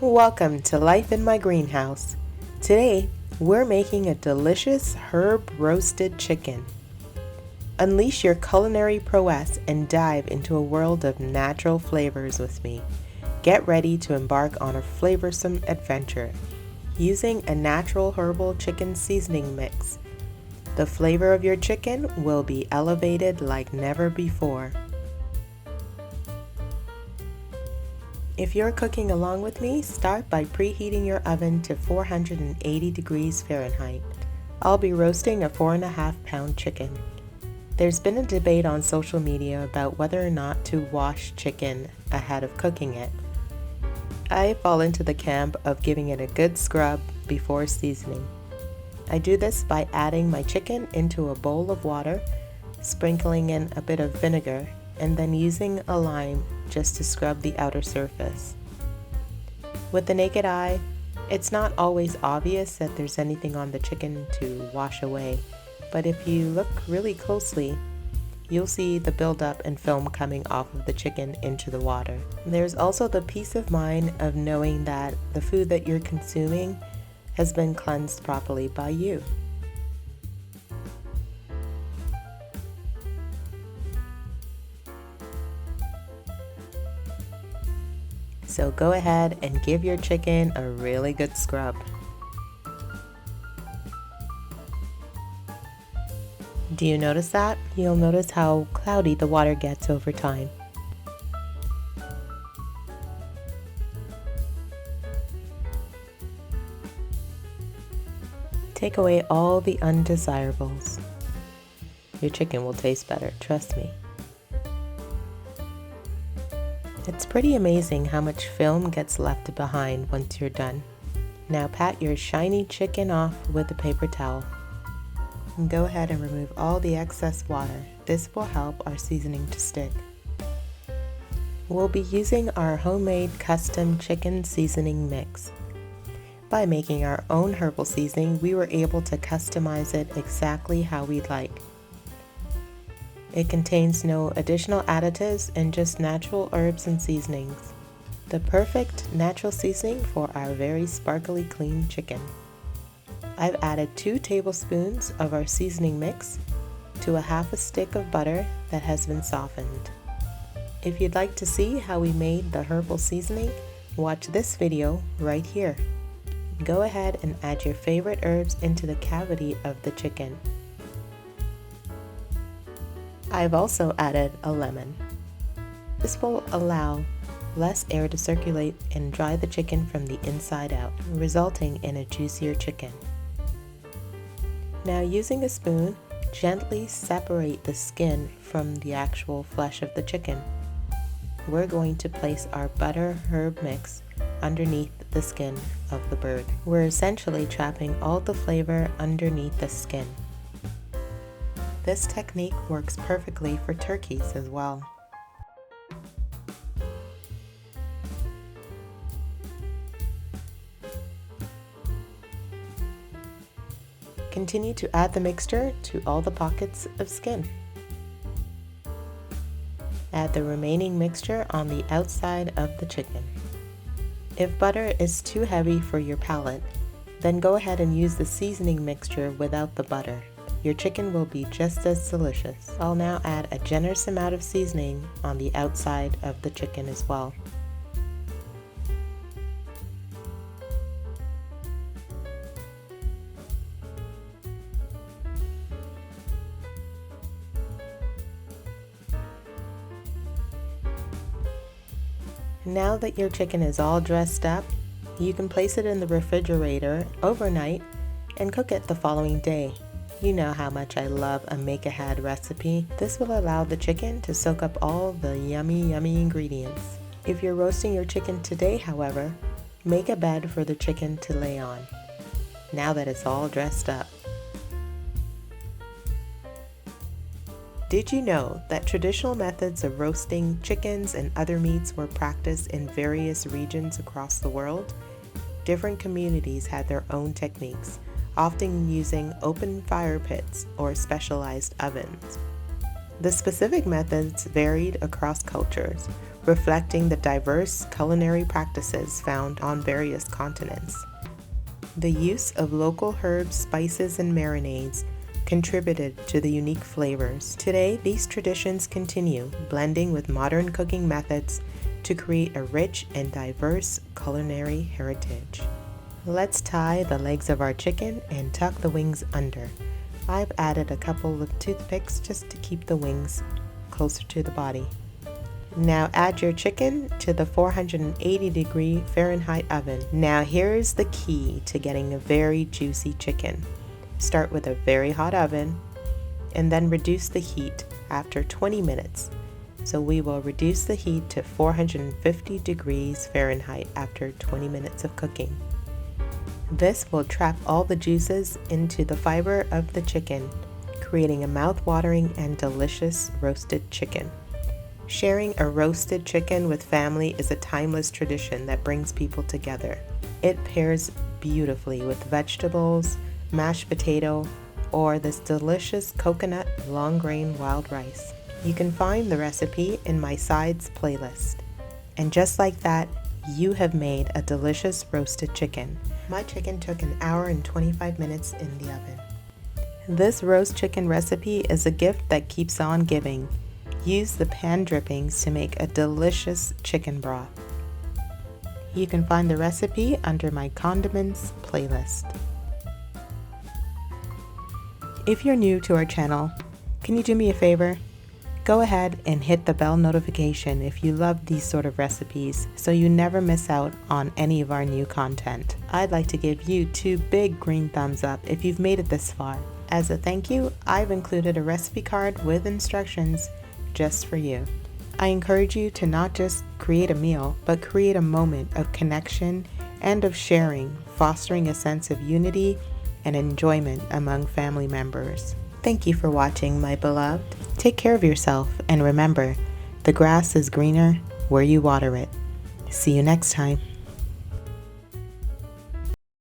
Welcome to Life in My Greenhouse. Today, we're making a delicious herb roasted chicken. Unleash your culinary prowess and dive into a world of natural flavors with me. Get ready to embark on a flavorsome adventure using a natural herbal chicken seasoning mix. The flavor of your chicken will be elevated like never before. If you're cooking along with me, start by preheating your oven to 480 degrees Fahrenheit. I'll be roasting a 4.5-pound chicken. There's been a debate on social media about whether or not to wash chicken ahead of cooking it. I fall into the camp of giving it a good scrub before seasoning. I do this by adding my chicken into a bowl of water, sprinkling in a bit of vinegar, and then using a lime just to scrub the outer surface. With the naked eye, it's not always obvious that there's anything on the chicken to wash away, but if you look really closely, you'll see the buildup and film coming off of the chicken into the water. There's also the peace of mind of knowing that the food that you're consuming has been cleansed properly by you. So go ahead and give your chicken a really good scrub. Do you notice that? You'll notice how cloudy the water gets over time. Take away all the undesirables. Your chicken will taste better, trust me. It's pretty amazing how much film gets left behind once you're done. Now pat your shiny chicken off with a paper towel. And go ahead and remove all the excess water. This will help our seasoning to stick. We'll be using our homemade custom chicken seasoning mix. By making our own herbal seasoning, we were able to customize it exactly how we'd like. It contains no additional additives and just natural herbs and seasonings. The perfect natural seasoning for our very sparkly clean chicken. I've added 2 tablespoons of our seasoning mix to a half a stick of butter that has been softened. If you'd like to see how we made the herbal seasoning, watch this video right here. Go ahead and add your favorite herbs into the cavity of the chicken. I've also added a lemon. This will allow less air to circulate and dry the chicken from the inside out, resulting in a juicier chicken. Now, using a spoon, gently separate the skin from the actual flesh of the chicken. We're going to place our butter herb mix underneath the skin of the bird. We're essentially trapping all the flavor underneath the skin. This technique works perfectly for turkeys as well. Continue to add the mixture to all the pockets of skin. Add the remaining mixture on the outside of the chicken. If butter is too heavy for your palate, then go ahead and use the seasoning mixture without the butter. Your chicken will be just as delicious. I'll now add a generous amount of seasoning on the outside of the chicken as well. Now that your chicken is all dressed up, you can place it in the refrigerator overnight and cook it the following day. You know how much I love a make-ahead recipe. This will allow the chicken to soak up all the yummy ingredients. If you're roasting your chicken today, however, make a bed for the chicken to lay on, now that it's all dressed up. Did you know that traditional methods of roasting chickens and other meats were practiced in various regions across the world? Different communities had their own techniques, often using open fire pits or specialized ovens. The specific methods varied across cultures, reflecting the diverse culinary practices found on various continents. The use of local herbs, spices, and marinades contributed to the unique flavors. Today, these traditions continue, blending with modern cooking methods to create a rich and diverse culinary heritage. Let's tie the legs of our chicken and tuck the wings under. I've added a couple of toothpicks just to keep the wings closer to the body. Now add your chicken to the 480-degree Fahrenheit oven. Now here's the key to getting a very juicy chicken. Start with a very hot oven and then reduce the heat after 20 minutes. So we will reduce the heat to 450 degrees Fahrenheit after 20 minutes of cooking. This will trap all the juices into the fiber of the chicken, creating a mouth-watering and delicious roasted chicken. Sharing a roasted chicken with family is a timeless tradition that brings people together. It pairs beautifully with vegetables, mashed potato, or this delicious coconut long-grain wild rice. You can find the recipe in my sides playlist. And just like that, you have made a delicious roasted chicken. My chicken took an hour and 25 minutes in the oven. This roast chicken recipe is a gift that keeps on giving. Use the pan drippings to make a delicious chicken broth. You can find the recipe under my condiments playlist. If you're new to our channel, can you do me a favor? Go ahead and hit the bell notification if you love these sort of recipes so you never miss out on any of our new content. I'd like to give you 2 big green thumbs up if you've made it this far. As a thank you, I've included a recipe card with instructions just for you. I encourage you to not just create a meal, but create a moment of connection and of sharing, fostering a sense of unity and enjoyment among family members. Thank you for watching, my beloved. Take care of yourself, and remember, the grass is greener where you water it. See you next time.